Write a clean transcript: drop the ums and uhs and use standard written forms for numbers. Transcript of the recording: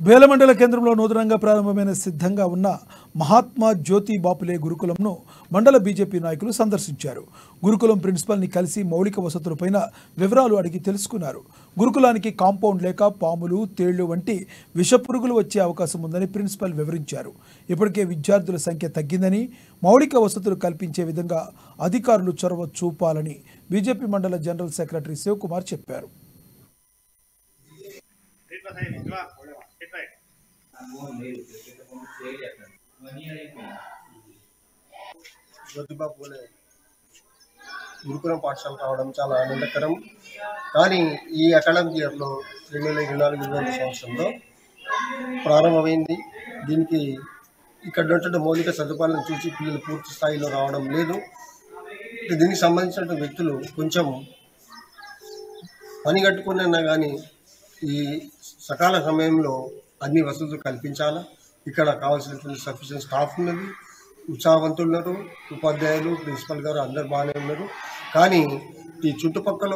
బేలమండల కేంద్రంలో నూతనంగా ప్రారంభమైన సిద్ధంగా ఉన్న మహాత్మా జ్యోతి బాపులే గురుకులంను మండల బీజేపీ నాయకులు సందర్శించారు. గురుకులం ప్రిన్సిపల్ని కలిసి మౌలిక వసతులపైన వివరాలు అడిగి తెలుసుకున్నారు. గురుకులానికి కాంపౌండ్ లేక పాములు, తేళ్లు వంటి విషపురుగులు వచ్చే అవకాశం ఉందని ప్రిన్సిపల్ వివరించారు. ఇప్పటికే విద్యార్థుల సంఖ్య తగ్గిందని, మౌలిక వసతులు కల్పించే విధంగా అధికారులు చొరవ చూపాలని బీజేపీ మండల జనరల్ సెక్రటరీ శివకుమార్ చెప్పారు. జ్యోతిబా పూలే గురుకులం పాఠశాల రావడం చాలా ఆనందకరం. కానీ ఈ అకాడమిక్ ఇయర్లో 2024-25 సంవత్సరంలో ప్రారంభమైంది. దీనికి ఇక్కడ ఉన్నటువంటి మౌలిక సదుపాయాలను చూసి పిల్లలు పూర్తి స్థాయిలో రావడం లేదు. దీనికి సంబంధించిన వ్యక్తులు కొంచెం పని కట్టుకున్నా కానీ ఈ సకాల సమయంలో అన్ని వసతులు కల్పించాలా. ఇక్కడ కావాల్సినటువంటి సఫిషియెంట్ స్టాఫ్ ఉన్నది, ఉత్సాహవంతులు ఉన్నారు, ఉపాధ్యాయులు, ప్రిన్సిపల్ గారు అందరు బాగానే ఉన్నారు. కానీ ఈ చుట్టుపక్కల